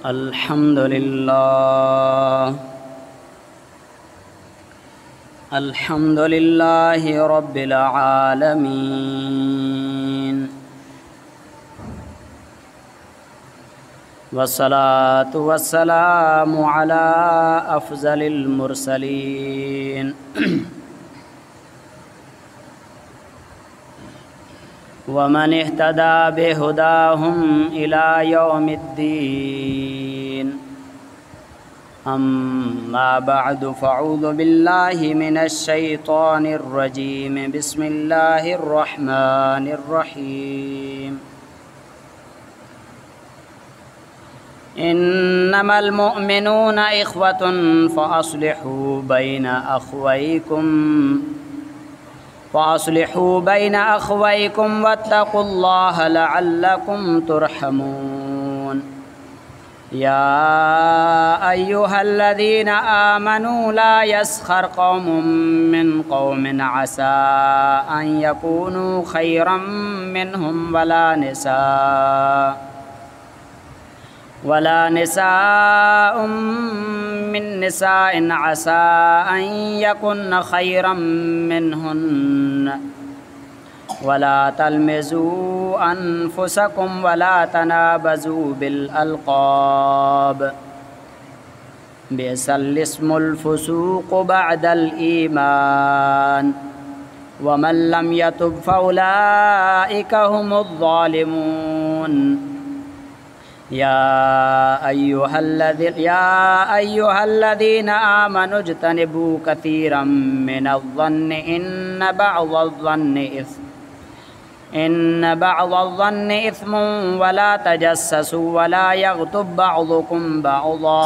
अल्हम्दुलिल्लाहि रब्बिल आलमीन वस्सलातु वस्सलामु अला अफ़ज़लिल मुरसलीन वमन इह्तदा बिहुदाहुम इला यौमिद्दीन अम्मा बअदु फ़अऊज़ु बिल्लाहि मिनश शैतानिर रजीम बिस्मिल्लाहिर रहमानिर रहीम इन्नमल मुअमिनूना इख़्वतुन फ़अस्लिहू बैन अख़वैकुम वत्तक़ुल्लाह लअल्लकुम तुरहमून या अय्युहल्लज़ीना आमनू ला यस्खर कौमुम मिन कौमिन असा अन यकूनू खैरम मिनहुम वला निसाउम मिन निसाइन असा अन यकुन्न खैरम मिनहुन्न वला तलमिज़ू अनफुसकुम वला तनाबज़ू बिल अलक़ाब बिअसल इस्मुल फ़ुसूक़ बअदल ईमान वमन लम यतुब फ़उलाइका हुमुज़ ज़ालिमून या अय्युहल्लज़ीना आमनू इज्तनिबू कसीरम मिनज़्ज़न्नि इन्न बअज़-ज़न्नि इस्मुन वला तजस्ससू वला यग़्तब बअज़ुकुम बअज़ा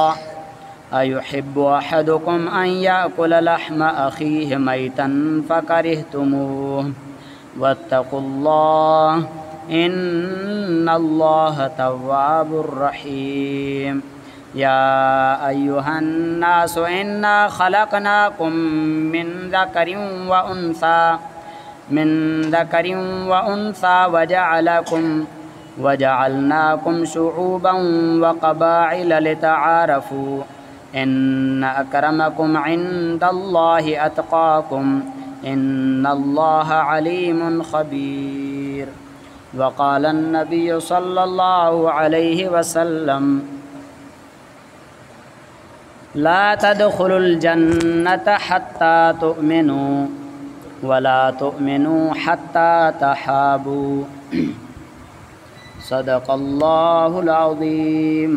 अयुहिब्बु अहदुकुम अन याकुल लहम अख़ीहि मैतन फ़करिहतुमूह वत्तक़ुल्लाह इन्नल्लाह तव्वाबुर रहीम या अय्युहन्नासु इन्ना खलक़नाकुम मिन ज़करिन व उन्सा वजअलनाकुम शुऊबन व क़बाइल लितआरफ़ू इन्न अक्रमकुम इन्दल्लाहि अत्क़ाकुम इन्नल्लाह अलीमुन ख़बीर वक़ाल अन्नबिय्यु सल्लल्लाहु अलैहि वसल्लम ला तदख़ुलुल जन्नता हत्ता तुअमिनू वला तुअमिनू हत्ता तहाबू सदक़ल्लाहुल अज़ीम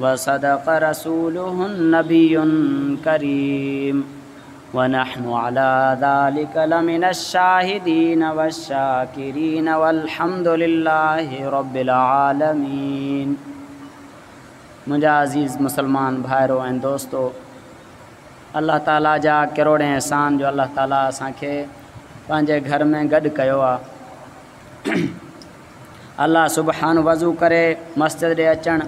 व सदक़ रसूलुहुन नबियुन करीम व नहनु अला ज़ालिका लमिनश शाहिदीन वश्शाकिरीन वल्हम्दुलिल्लाहि रब्बिल आलमीन। मुंहिंजा अज़ीज़ मुसलमान भाइरो ऐं दोस्तो, अल्लाह ताला जा करोड़े एहसान जो अल्लाह ताला असांखे पंहिंजे घर में गॾु कयो आहे। अल्लाह सुबहान वज़ू करे मस्जिद ॾे अचणु,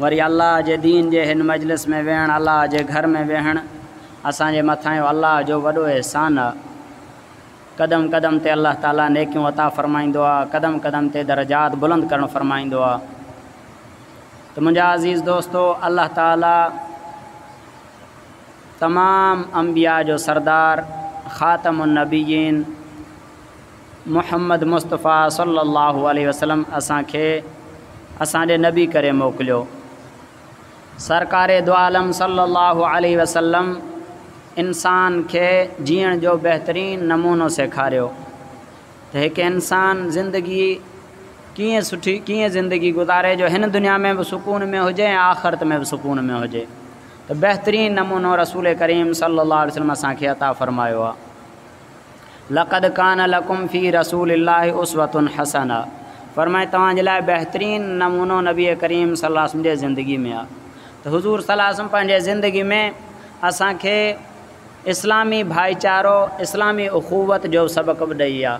वरी अल्लाह जे दीन जे हिन मजलिस में वेहणु, अल्लाह जे घर में वेहणु असांजे मथां अल्लाह जो वॾो एहसान आहे। क़दम क़दम ते अल्लाह ताला नेकियूं अता फ़रमाईंदो आहे, क़दम क़दम ते दरजात बुलंद करणु फ़रमाईंदो आहे। तो मुंहिंजा अज़ीज़ दोस्तो, अल्लाह ताला तमाम अंबिया जो सरदार ख़ातमुन नबिय्यीन मुहम्मद मुस्तफ़ा सल्लल्लाहु अलैहि वसल्लम असांखे असांजे नबी करे मोकिलियो। सरकारे दो आलम सल्लल्लाहु अलैहि वसल्लम इंसान खे जीअण जो बहितरीन नमूनो सेखारियो त हिकु इंसान ज़िंदगी कीअं ज़िंदगी गुज़ारे जो हिन दुनिया में भी सुकून में हुजे ऐं आख़िरत में भी सुकून में हुजे। तो बहितरीन नमूनो रसूल करीम सल्लल्लाहु अलैहि वसल्लम असांखे अता फ़रमायो आहे। लक़द कान लकुम फ़ी रसूलिल्लाहि उस्वतुन हसना, फ़रमाए तव्हांजे लाइ बहितरीन नमूनो नबी करीम सल्लल्लाहु अलैहि वसल्लम जे ज़िंदगी में आहे। तो हुज़ूर सल्लल्लाहु अलैहि वसल्लम पंहिंजे ज़िंदगी में असांखे इस्लामी भाईचारो, इस्लामी उख़ुवत जो सबक़ बि ॾेई आहे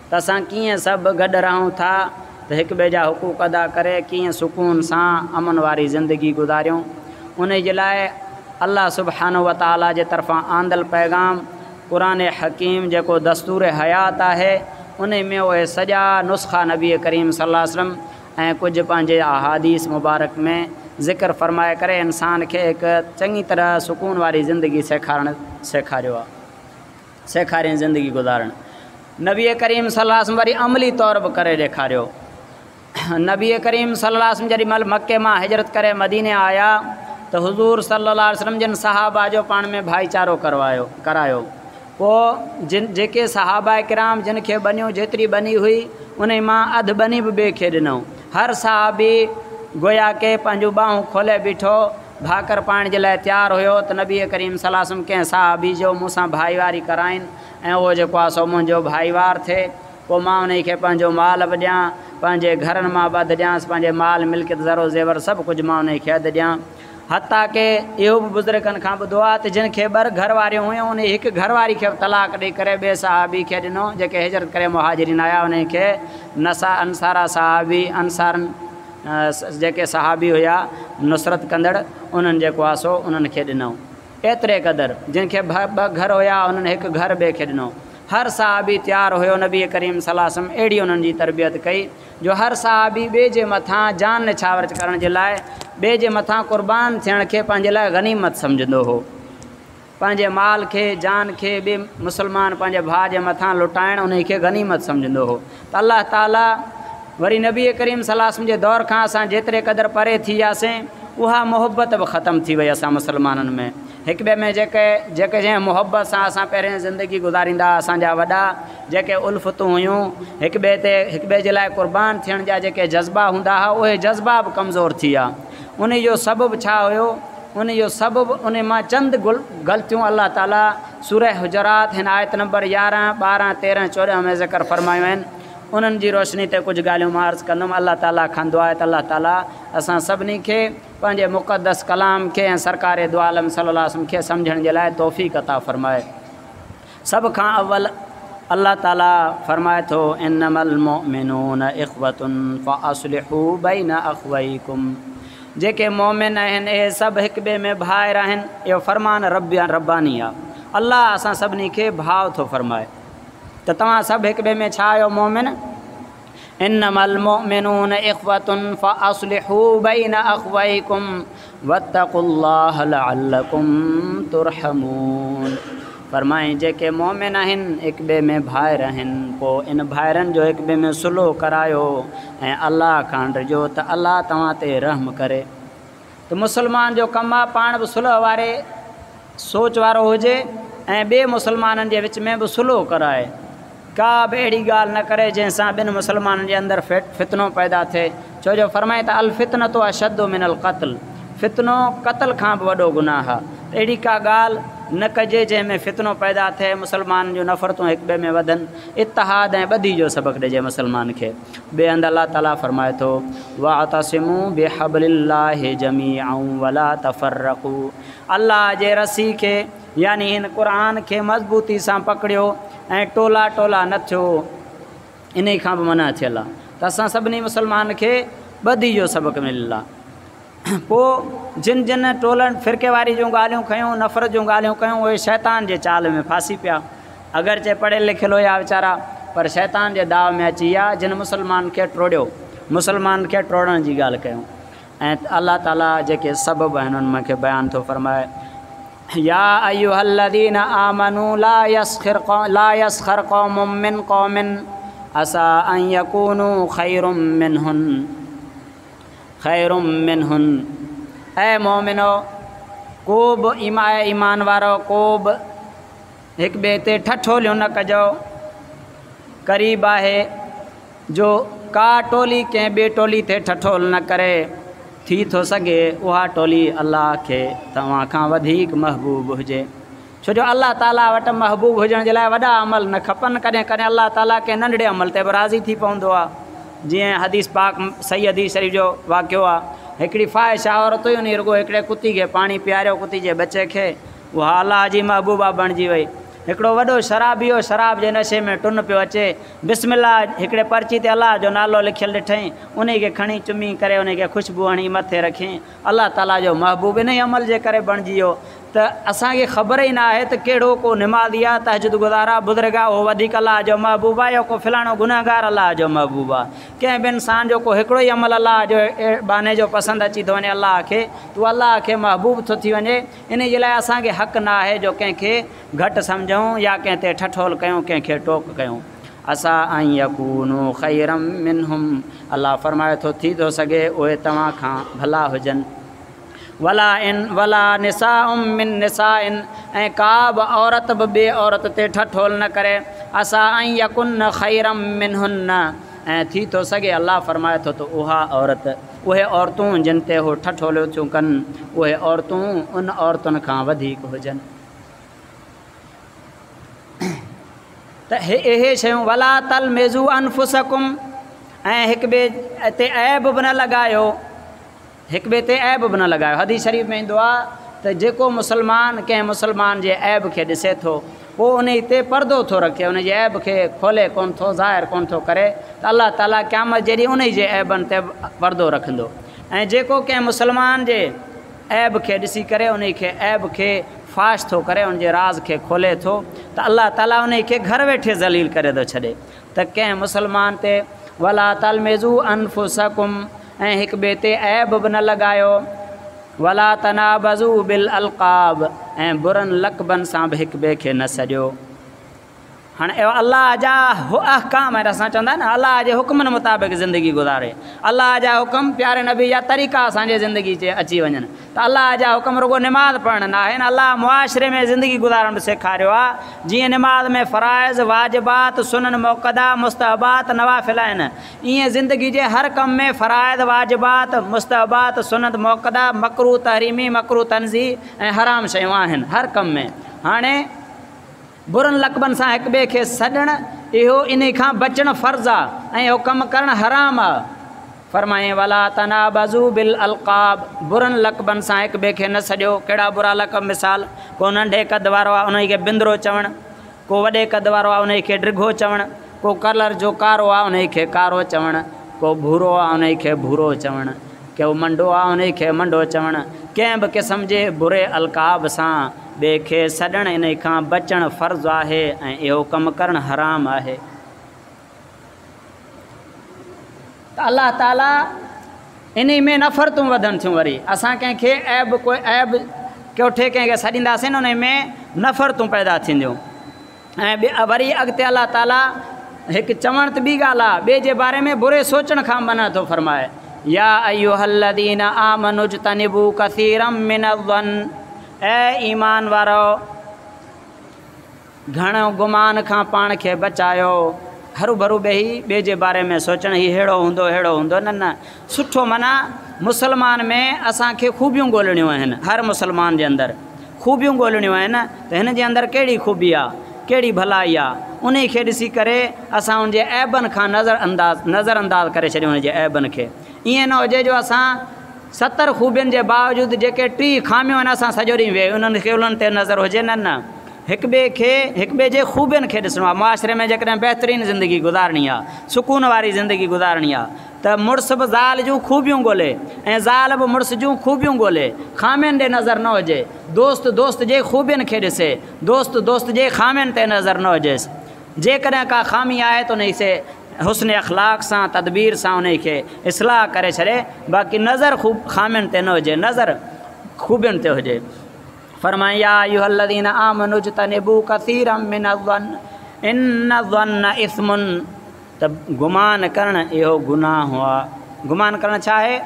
त असां कीअं सभु गॾु रहूं था, त हिक ॿिए जा हुकूक अदा करे कीअं सुकून सां अमन वारी ज़िंदगी गुज़ारियूं। उन जे लाइ अल्लाह सुब्हानहु व तआला जे तरफ़ां आंदल पैगाम क़ुरान हकीम जेको दस्तूर हयात आहे, उन में उहे सॼा नुस्ख़ा नबी करीम सल्लल्लाहु अलैहि वसल्लम ऐं कुझु पंहिंजे अहादीस मुबारक में ज़िक्र फरमाए करे इंसान खे हिकु चङी तरह सुकून वारी ज़िंदगी सेखारियो आहे, सेखारियईं ज़िंदगी गुज़ारणु। नबी करीम सल्लल्लाहु अलैहि वसल्लम वरी अमली तौर बि करे ॾेखारियो। नबी करीम सल्लल्लाहु अलैहि वसल्लम जेॾी महिल मके मां हिजरत करे मदीने आया त हुज़ूर सल्लल्लाहु अलैहि वसल्लम जिन सहाबा जो पाण में भाईचारो करायो। पोइ जेके सहाबा किराम जिन खे बनियूं जेतिरी बनी हुई उन मां अधु बनी बि ॿिए खे ॾिनऊं। हर सहाबी गोया के पंहिंजूं ॿाहूं खोले बीठो भाकर पाइण जे लाइ तयारु हुयो त नबी करीम सल्लल्लाहु अलैहि वसल्लम कंहिं सहाबी जो मूंसां भाईवारी कराइनि ऐं उहो जेको आहे सो मुंहिंजो भाईवार थिए। पोइ मां उन खे पंहिंजो माल बि ॾियां, पंहिंजे घरनि मां बि अधु ॾियांसि, पंहिंजे माल मिल्कियत ज़रो ज़ेवर सभु कुझु मां उन खे अधु ॾियां। हता के इहो बि बुज़ुर्गनि खां ॿुधो आहे त जिन खे ॿ घर वारियूं हुयूं उन हिकु घरवारी खे तलाक ॾेई करे ॿिए सहाबी खे ॾिनो जेके हिजरत करे मुहाजिरीन आया उन खे अंसारा सहाबी अंसारनि जेके सहाबी हुया नुसरत कंदड़ उन्हनि जेको आहे सो उन्हनि खे ॾिनो। एतिरे क़दुरु जिन खे ॿ घर हुया उन्हनि हिकु घर ॿिए खे ॾिनो। हर सहाबी तयारु हुयो नबी करीम सल्लल्लाहु अलैहि वसल्लम अहिड़ी उन्हनि जी तरबियत कई जो हर सहाबी ॿिए जे मथां जान निछावर करण जे लाइ ॿिए जे मथां क़ुर्बान थियण खे पंहिंजे लाइ गनीमत सम्झंदो हो। पंहिंजे माल खे जान खे ॿिए मुस्लमान पंहिंजे भाउ जे मथां लुटाइण उन खे गनीमत सम्झंदो हो। त अल्लाह ताला वरी नबी करीम सल्लल्लाहु अलैहि वसल्लम जे दौर खां असां जेतिरे क़दुरु परे थी वियासीं उहा मोहबत बि ख़तमु थी वई असां मुस्लमाननि में। हिक ॿिए में जेके जंहिं मोहबत सां असां पहिरें ज़िंदगी गुज़ारींदा असांजा वॾा जेके उल्फ़तूं हुयूं हिक ॿिए जे लाइ क़ुर्बान थियण जा जेके जज़्बा हूंदा हुआ उहे जज़्बा बि कमज़ोर थी विया। उन जो सबबु छा हुयो? उन जो सबबु उन मां चंद ग़लतियूं अल्लाह ताला सूरह हुजरात हिन आयत नंबर 11, 12, 13, 14 में ज़िक्र फरमायूं आहिनि। उन्हनि जी रोशनी ते कुझु ॻाल्हियूं मां अर्ज़ु कंदुमि। अल्लाह ताला खां दुआ आहे त अल्लाह ताला असां सभिनी खे पंहिंजे मुक़दस कलाम खे ऐं सरकार दो आलम सल्लल्लाहु अलैहि वसल्लम खे सम्झण जे लाइ तौफ़ीक़ अता फ़रमाए। सभ खां अव्वल अल्लाह ताला फ़रमाए थो इन्नमल मुमिनून इख़्वतुन फ़अस्लिहू बैन अख़वैकुम। जेके मोमिन आहिनि इहे सभु हिक ॿिए में भाइर आहिनि। इहो फ़रमान रब्बानी आहे। अल्लाह असां सभिनी खे भाउ थो फ़रमाए त तव्हां सभु हिक ॿिए में छा आहियो मोमिन। इन्नमल मुमिनून इख़्वतुन फ़अस्लिहू बैन अख़वैकुम वत्तक़ुल्लाह लअल्लकुम तुरहमून। फ़रमाईं जेके मोमिन आहिनि हिक ॿिए में भाइर आहिनि पोइ इन भाइरनि जो हिक ॿिए में सुलह करायो ऐं अल्लाह खां ॾिजो त अल्लाह तव्हां ते रहम करे। त मुस्लमान जो कमु आहे पाण बि सुलह वारे सोच वारो हुजे ऐं ॿिए मुस्लमाननि जे विच में बि सुलह कराए। का बि अहिड़ी ॻाल्हि न करे जंहिंसां ॿिनि मुस्लमाननि जे अंदरि फितनो पैदा थिए। छो जो फ़रमाए त अल फितनतो अशद्दु मिनल क़त्ल। फितनो क़त्ल खां बि वॾो गुनाह आहे। अहिड़ी का ॻाल्हि न कजे जंहिंमें फितनो पैदा थिए मुस्लमाननि जूं नफ़रतूं हिक ॿिए में वधनि। इत्तिहाद ऐं ॿधी जो सबक़ु ॾिजे मुस्लमान खे। ॿिए हंधि अल्लाह ताला फ़रमाए थो वातसिमू बिहब्लिल्लाहि जमीअन वला तफ़र्रक़ू। अल्लाह जे रसी खे यानी हिन क़ुर खे मज़बूती सां पकड़ियो ऐं टोला टोला न थियो। इन खां बि मना थियल आहे त असां सभिनी मुस्लमान खे ॿधी जो सबक़ु मिलियलु आहे। पोइ जिन जिन टोलनि फ़िरके वारी जूं ॻाल्हियूं कयूं नफ़रत जूं ॻाल्हियूं कयूं उहे शैतान जे चाल में फासी पिया। अगरचे पढ़ियल लिखियल हुया वीचारा पर शैतान जे दाव में अची विया। जिन मुस्लमान खे टोड़ियो मुस्लमान खे टोड़ण जी ॻाल्हि कयूं ऐं अल्लाह ताला जेके सबबु आहिनि उन्हनि मूंखे बयानु थो फ़रमाए या अय्युहल्लज़ीना आमनू ला यस्खर क़ौमुम मिन क़ौमिन असा अन यकूनू खैरुम मिनहुन। ऐं मोमिनो को बि ईमान वारो को बि हिक ॿिए ते ठठोलियूं न कजो। क़रीब आहे जो का टोली कंहिं ॿिए टोली ते ठठोल न करे। थी थो सघे उहा टोली अल्लाह खे तव्हां खां वधीक महबूब हुजे। छो जो अल्लाह ताला वटि महबूब हुजण जे लाइ वॾा अमल न खपनि। कॾहिं कॾहिं अल्लाह ताला कंहिं नंढड़े अमल ते बि राज़ी थी पवंदो आहे। जीअं हदीस पाक सही हदीस शरीफ़ जो वाक़ियो आहे। हिकिड़ी फ़ाहिशा औरत हुई उन रुॻो हिकिड़े कुती खे पाणी पीआरियो कुती जे बचे खे उहा अल्लाह जी महबूबा बणिजी वई। हिकिड़ो वॾो शराबी हो शराब जे नशे में टुन पियो अचे बिस्मिल्लाह हिकिड़े पर्ची ते अल्लाह जो नालो लिखियलु ॾिठईं उन खे खणी चुमी करे उन खे ख़ुशबू हणी मथे रखियईं। अल्लाह ताला जो महबूब इन ई अमल जे करे बणिजी वियो। त असांखे ख़बर ई न आहे त कहिड़ो को निमाज़ी आहे, तहजद गुज़ार आहे, बुज़ुर्ग आहे, उहो वधीक अलाह जो महबूब आहे, या को फलाणो गुनहगार अलाह जो महबूब आहे। कंहिं बि इंसान जो को हिकिड़ो ई अमल अलाह जो बाने जो पसंदि अची थो वञे अलाह खे, त उहो अलाह खे महबूब थो थी वञे। इन जे लाइ असांखे हक़ न आहे जो कंहिंखे घटि सम्झूं या कंहिं ते ठठोल कयूं, कंहिंखे टोक कयूं। असां ऐं यकूनू ख़ैरम मिनहुम, अलाह फरमाए थो थी थो सघे उहे तव्हां खां भला हुजनि। वला निसाउम मिन निसाइन, ऐं का बि औरत बि ॿिए औरत ते ठठोल न करे। असां ऐं यकुन ख़ैरम मिनहुन, ऐं थी थो सघे अलाह फरमाए थो त उहा औरत, उहे औरतूं जिन ते उहो ठठोलियूं थियूं कनि, उहे औरतूं उन औरतुनि खां वधीक हुजनि। त इहे शयूं वला तल मेज़ू अनफुसकुम, ऐं हिक ॿिए ते ऐब बि न लॻायो, हिक ॿिए ते ऐब बि न लॻायो। हदीस शरीफ़ में ईंदो आहे त जेको मुसलमान कंहिं मुसलमान जे ऐब खे ॾिसे थो पोइ उन ते परदो थो रखे, उन जे ऐब खे खोले कोन थो, ज़ाहिर कोन थो करे, त अलाह ताला क़यामत जहिड़ी उन जे ऐबनि ते परदो रखंदो। ऐं जेको कंहिं मुसलमान जे ऐब खे ॾिसी करे उन खे ऐब खे फाश थो करे, उन जे राज़ खे खोले थो, त अलाह ताला उन खे घर वेठे ज़लील करे थो छॾे। त कंहिं मुसलमान ते वला तलमेज़ू अनफुसकुम, ऐं हिक ॿिए ते ऐब बि न लॻायो। वला तनाबज़ू बिल अलक़ाब, ऐं बुरनि लक़बनि सां बि हिक ॿिए खे न सॼो। हाणे अलाह जा अहकाम आहिनि, असां चवंदा आहिनि न अलाह जे हुकमनि मुताबिक़ ज़िंदगी गुज़ारे, अलाह जा हुकम प्यारे नबी जा तरीक़ा असांजे ज़िंदगी ते अची वञनि। त अलाह जा हुकम रुगो निमाज़ पढ़ण न आहिनि, अलाह मुआशिरे में ज़िंदगी गुज़ारण बि सेखारियो आहे। जीअं निमाज़ में फ़राइज़, वाजिबात, सुनन मुक़दा, मुस्तहबात, नवाफ़िल आहिनि, ईअं ज़िंदगी जे हर कम में फ़राइज़, वाजिबात, मुस्तहबात, सुनत मुक़दा, मकरू तहरीमी, मकरू तंज़ी ऐं हराम शयूं आहिनि हर कम में। हाणे बुरनि लक़बनि सां हिक ॿिए खे सॾणु, इहो इन खां बचणु फ़र्ज़ु आहे, ऐं इहो कमु करणु हराम आहे। फरमाए वला तनाबज़ू बिल अलक़ाब, बुरनि लक़बनि सां हिक ॿिए खे न सॼो। कहिड़ा बुरा लक़ब? मिसाल, को नंढे कद वारो आहे उन खे बिंदरो चवणु, को वॾे कद वारो आहे उन खे ड्रिघो चवणु, को कलर जो कारो आहे उन खे कारो चवणु, को भूरो आहे उन खे भूरो चवणु, को मंडो आहे उन खे मंडो चवणु। कंहिं बि क़िस्म जे बुरे अलक़ाब सां ॿिए खे सॾणु, इन खां बचणु फ़र्ज़ु आहे, ऐं इहो कमु करणु हराम आहे। त अलाह ताला इन में नफ़रतूं वधनि थियूं। वरी असां कंहिंखे ऐब कोई ऐब कोठे कंहिंखे सॾींदासीं न, उन में नफ़रतूं पैदा थींदियूं। ऐं वरी अॻिते अलाह ताला हिकु चवण त ॿी ॻाल्हि आहे, ॿिए जे बारे में बुरे सोचण खां मना थो फरमाए। या अय्युहल्लज़ीन आमनु इज्तनिबू कसीरम मिनज़्ज़न, ऐं ईमान वारो घणो गुमान खां पाण खे बचायो। हरू भरू वेही ॿिए जे बारे में सोचणु, हीउ अहिड़ो हूंदो अहिड़ो हूंदो, न न। सुठो माना मुसलमान में असांखे ख़ूबियूं ॻोल्हणियूं आहिनि, हर मुसलमान जे अंदरि ख़ूबियूं ॻोल्हणियूं आहिनि। त हिन जे अंदरि कहिड़ी ख़ूबी आहे, कहिड़ी भलाई आहे, उन खे ॾिसी करे असां उनजे ऐबनि खां नज़रअंदाज़ करे छॾियूं उनजे ऐबनि खे। ईअं न हुजे जो असां 70 ख़ूबियुनि जे बावजूदि जेके 3 खामियूं आहिनि असां सॼो ॾींहुं वेही उन्हनि खे उन्हनि ते नज़र हुजे। न न, हिक ॿिए जे ख़ूबियुनि खे ॾिसणो आहे। मुआशिरे में जेकॾहिं बहितरीनु ज़िंदगी गुज़ारणी आहे, सुकून वारी ज़िंदगी गुज़ारणी आहे, त मुड़ुस बि ज़ाल जूं ख़ूबियूं ॻोल्हे ऐं ज़ाल बि मुड़ुस जूं ख़ूबियूं ॻोल्हे, खामियुनि ॾे नज़र न हुजे। दोस्त दोस्त जे ख़ूबियुनि खे ॾिसे, दोस्त दोस्त जे खामियुनि ते नज़र न हुजेसि। जेकॾहिं का खामी आहे त उन से हुस्न अख़लाक़ सां, तदबीर सां उन खे इस्लाह करे छॾे, बाक़ी नज़र खामियुनि ते न हुजे, नज़र ख़ूबियुनि ते हुजे। फरमाया या अय्युहल्लज़ीना आमनु इज्तनिबू कसीरम मिनज़्ज़न इन्नज़्ज़न्न इस्मुन, त गुमान करणु इहो गुनाह आहे। गुमान करणु छा आहे?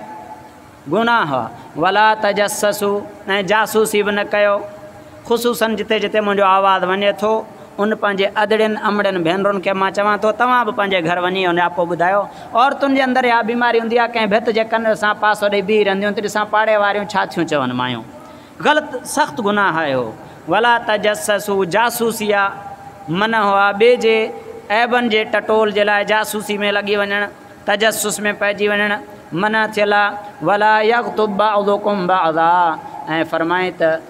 गुनाह आहे। वला तजस्ससू, ऐं जासूसी बि न कयो। ख़ुसूसन जिते जिते मुंहिंजो आवाज़ु वञे थो उन पंहिंजे अदड़ियुनि अमड़ियुनि भेनरुनि खे मां चवां थो, तव्हां बि पंहिंजे घर वञी उन आपो ॿुधायो। औरतुनि जे अंदरि इहा बीमारी हूंदी आहे, कंहिं भित जे कन सां पासो ॾेई बीह रहंदियूं त ॾिसां पाड़े वारियूं छा थियूं चवनि मायूं। ग़लति सख़्तु गुनाह आहे हो। वला तजस्ससू, जासूसी आहे, मन हुआ ॿिए जे ऐबनि जे टटोल जे लाइ जासूसी में लॻी वञणु, तजस्सुस में पइजी वञणु मना थियल आहे। वला यग़्तब बअदुकुम बअदा, ऐं फरमाए त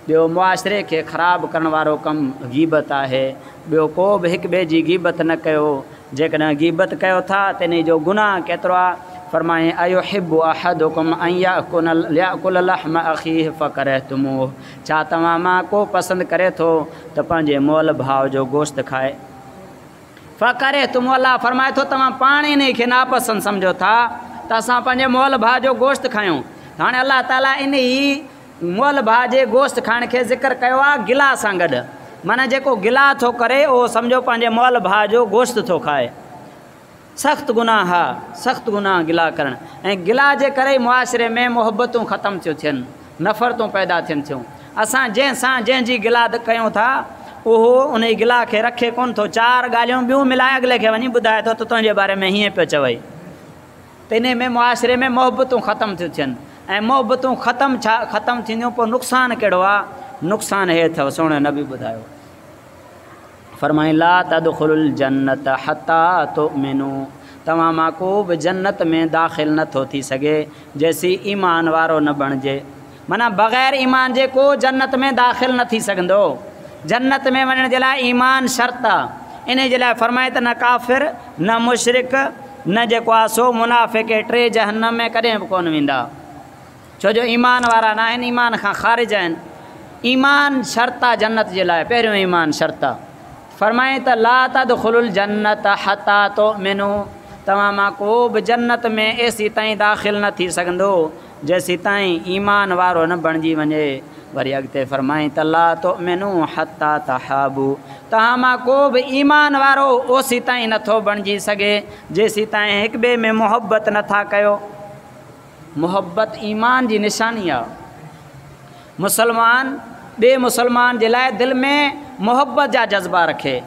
ॿियो मुआशिरे खे ख़राबु करण वारो कमु गीबत आहे। ॿियो को बि हिक ॿिए जी गीबत न कयो। जेकॾहिं गीबत कयो था त इन जो गुनाह केतिरो आहे। फरमाए अयुहिब्बु अहदुकुम अन याकुल लहम अखीह फकरहतुमूह, छा तव्हां मां को पसंदि करे थो त पंहिंजे मोल भाउ जो गोश्त खाए। फकरहतुमूह, अल्लाह फरमाए थो तव्हां पाण इन खे नापसंदि सम्झो था त असां पंहिंजे मोल भाउ जो गोश्त खायूं। हाणे अल्लाह ताला इन ई मोल भाउ जे गोश्त खाइण खे ज़िक्र कयो आहे गिला सां गॾु, माना जेको गिला थो करे उहो सम्झो पंहिंजे मोल भाउ जो गोश्त थो खाए। सख़्तु गुनाह आहे, सख़्तु गुनाह गिला करणु। ऐं गिला जे करे मुआशिरे में मुहबतूं ख़तमु थियूं थियनि, नफ़रतूं पैदा थियनि थियूं। असां जंहिंसां जंहिंजी गिला कयूं था उहो उन गिला खे रखे कोन थो, चारि ॻाल्हियूं ॿियूं मिलाए अॻिले खे वञी ॿुधाए थो त तुंहिंजे बारे में हीअं पियो चवई, त इन में मुआशिरे में मुहबतूं ख़तमु थियूं थियनि। ऐं मुहबतूं ख़तमु थींदियूं पोइ नुक़सानु कहिड़ो आहे? नुक़सानु हे अथव, सोणे नबी ॿुधायो फरमाई ला तदखुलुल जन्नत हत्ता तुमिनू, तव्हां मां को बि जन्नत में दाख़िल नथो थी सघे जेसी ईमान वारो न बणिजे। माना बग़ैर ईमान जे को जन्नत में दाख़िल न थी सघंदो। जन्नत में वञण जे लाइ ईमान शर्त आहे। इन जे लाइ फरमाए त न काफ़िर न मुशरिक न जेको आहे सो मुनाफ़िक़, टे जहन्नम में कॾहिं बि कोन वेंदा, छो जो ईमान वारा न आहिनि, ईमान खां ख़ारिज आहिनि। ईमान शर्त आहे जन्नत जे लाइ, पहिरियों ईमान शर्त आहे। फरमाए त ला तदखुलुल जन्नत हत्ता तुमिनू, तव्हां मां को बि जन्नत में एसी ताईं दाख़िल न थी सघंदो जेसी ताईं ईमान वारो न बणिजी वञे। वरी अॻिते फरमाए त ला तुमिनू हत्ता तहाबू, तव्हां मां को बि ईमान वारो ओसी ताईं नथो बणिजी सघे जेसी ताईं हिक ॿिए में मुहबत नथा कयो। मुहबत ईमान जी निशानी आहे। मुसलमान ॿिए मुसलमान जे लाइ दिलि में मुहबत जा जज़्बा रखे,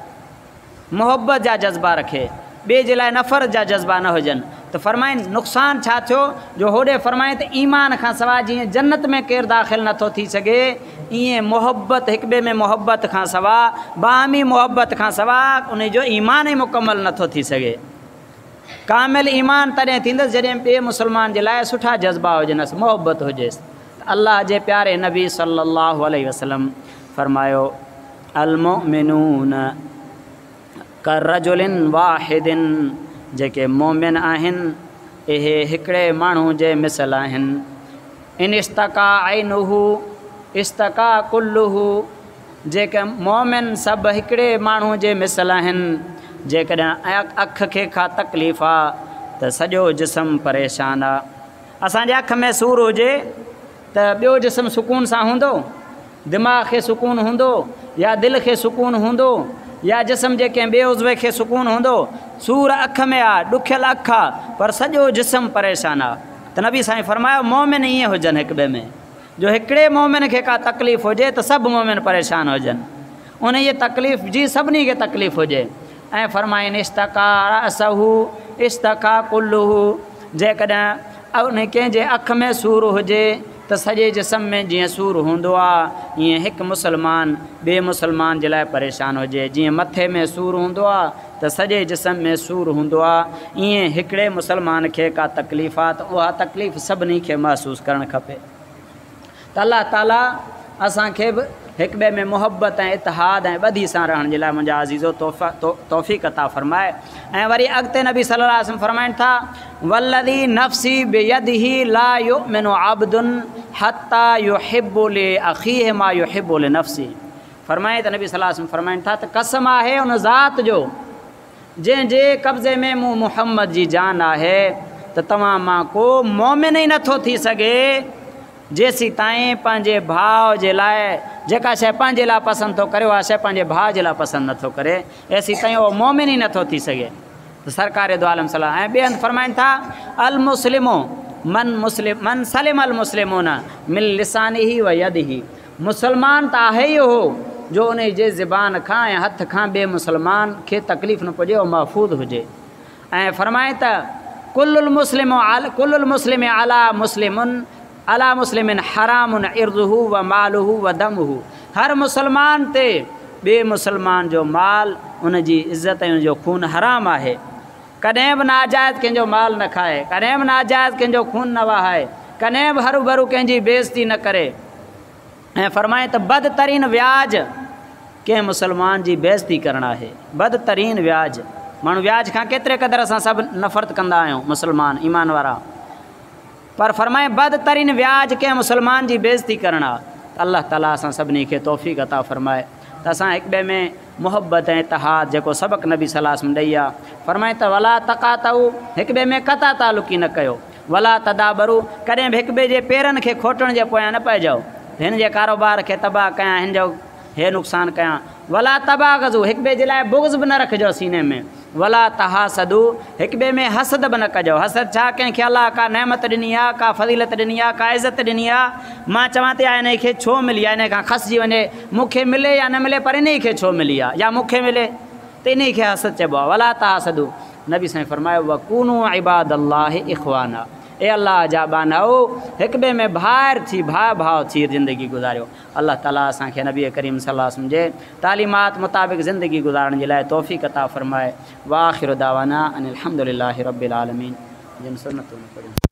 मुहबत जा जज़्बा रखे, ॿिए जे लाइ नफ़रत जा जज़्बा न हुजनि। त फरमाइनि नुक़सानु छा थियो जो होॾे फरमाए त ईमान खां सवाइ जीअं जन्नत में केरु दाख़िल नथो थी सघे, ईअं मुहबत हिक ॿिए में मुहबत खां सवाइ, बाहमी मुहबत खां सवाइ उन जो ईमान ई मुकमल नथो थी सघे। कामिल ईमान तॾहिं थींदुसि जॾहिं ॿिए मुसलमान जे लाइ सुठा जज़्बा हुजनिसि, मुहबत हुजेसि। अल्लाह जे प्यारे नबी सल्लल्लाहु अलैहि वसल्लम फरमायो अल मुमिनून करजुलिन वाहिदिन, जेके मोमिन आहिनि इहे हिकिड़े माण्हू जे मिसल आहिनि। इन इस्तका ऐनुहु इस्तका कुल्लुहु, जेके मोमिन सभु हिकिड़े माण्हू जे मिसल आहिनि। जेकॾहिं अखि खे का तकलीफ़ आहे त सॼो जिस्म परेशान आहे। असांजे अखि में सूरु हुजे त ॿियो जिस्म सुकून सां हूंदो, दिमाग़ खे सुकून हूंदो या दिलि खे सुकून हूंदो या जिस्म जे कंहिं ॿिए उज़वे खे सुकून हूंदो। सूर अख में आहे, ॾुखियल अखि आहे, पर सॼो जिस्म परेशान आहे। त नबी साईं फरमायो मोमिन ईअं हुजनि हिक ॿिए में, जो हिकिड़े मोमिन खे का तकलीफ़ हुजे त सभु मोमिन परेशान हुजनि, उन जी तकलीफ़ जी सभिनी खे तकलीफ़ हुजे। ऐं फरमाइनि इस्तका रअसहु इस्तका कुल्लुहु, जेकॾहिं उन कंहिंजे अख में सूरु हुजे त सॼे जिस्म में जीअं सूरु हूंदो आहे ईअं हिकु मुसलमान ॿिए मुसलमान जे लाइ परेशान हुजे। जीअं मथे में सूरु हूंदो आहे त सॼे जिस्म में सूरु हूंदो आहे, ईअं हिकिड़े मुसलमान खे का तकलीफ़ आहे त उहा तकलीफ़ सभिनी खे महसूसु करणु खपे। त अल्लाह ताला असांखे बि हिक ॿिए में मुहबत ऐं इतिहाद ऐं ॿधी सां रहण जे लाइ मुंहिंजा अज़ीज़ो तौफ़ीक़ अता फ़रमाए। ऐं वरी अॻिते नबी सल्लल्लाहु अलैहि वसल्लम फरमाइनि था वल्लज़ी नफ़्सी बियदिही ला युमिनु अब्दुन हत्ता युहिब्बु लि अख़ीहि मा युहिब्बु लि नफ़्सी। फरमाए त नबी सल्लल्लाहु अलैहि वसल्लम फरमाइनि था त कसम आहे उन ज़ात जो जंहिंजे कब्ज़े में मूं मुहम्मद जी जान आहे त तव्हां मां को मोमिन ई नथो थी सघे जेसी ताईं पंहिंजे भाउ जे लाइ जेका शइ पंहिंजे लाइ पसंदि थो करे उहा शइ पंहिंजे भाउ जे लाइ पसंदि नथो करे, एसी ताईं उहो मोमिन ई नथो थी सघे। त सरकार दो आलम सलाह ऐं ॿिए हंधि फरमाइनि था अल मुस्लिमो मन सलिम अल मुस्लिमून मिन लिसानिही व यदिही, मुसलमान त आहे ई हो जो उन जे ज़बान खां ऐं हथ खां ॿिए मुसलमान खे तकलीफ़ न पुॼे, उहो महफ़ूज़ हुजे। ऐं फरमाए त कुल्लुल मुस्लिम अला मुस्लिमिन हरामुन इर्ज़ुहु व मालुहु व दमुहु, हर मुसलमान ते ॿिए मुसलमान जो माल उन जी इज़त ऐं उन जो खून हराम आहे। कॾहिं बि नाजाइज़ कंहिंजो माल न खाए, कॾहिं बि नाजाइज़ कंहिंजो खून न वहाए, कॾहिं बि हरू भरू कंहिंजी बेइज़ती न करे। ऐं फरमाए त बदतरीन व्याज कंहिं मुसलमान जी बेइज़ती करणु आहे, बदतरीन व्याज। माण्हू व्याज खां केतिरे क़दुरु असां सभु नफ़रत कंदा आहियूं मुस्लमान ईमान वारा, पर फरमाए बदतरीन व्याज कंहिं मुस्लमान जी बेइज़ती करणु आहे। त अलाह ताला असां सभिनी खे तौफ़ीक़ अता फ़रमाए त असां हिक ॿिए में मुहबत ऐं इतिहाद जेको सबक़ु नबी सल्लल्लाहु अलैहि वसल्लम ॾेई आहे, फरमाए त वला तक़ातऊ, हिक ॿिए में कता तालुकी न कयो, वला तदाबरू, कॾहिं बि हिक ॿिए जे पेरनि खे खोटण जे पोयां न पइजो, हिन जे कारोबार खे तबाह कयां, हिन जो हे नुक़सानु कयां। वला तबागज़ू, हिक ॿिए जे लाइ बुग़्ज़ बि न रखिजो सीने में। वला तहासदू, हिक ॿिए में हसद बि न कजो। हसद छा, कंहिंखे अलाह का नेमत ॾिनी आहे, का फ़ज़ीलत ॾिनी आहे, का इज़त ॾिनी आहे, मां चवां त हिन खे छो मिली आहे, इन खां खसिजी वञे, मूंखे मिले या न मिले पर इन खे छो मिली आहे, या मूंखे मिले त इन खे हसद चइबो आहे। वला तहासदू, नबी साईं फरमायो वकूनू इबादल्लाहि इख़वाना, ए अल्लाह जा बानाओ, हिक ॿिए में भाइर थी, भाउ थी ज़िंदगी गुज़ारियो। अल्लाह ताला असांखे नबी करीम सल्लल्लाहु अलैहि वसल्लम जे तालीमात मुताबिक़ ज़िंदगी गुज़ारण जे लाइ तौफ़ीक़ अता फ़रमाए। व आख़िरु दावाना अनिल हम्दुलिल्लाहि रब्बिल आलमीन। जिन सुन्नतुनि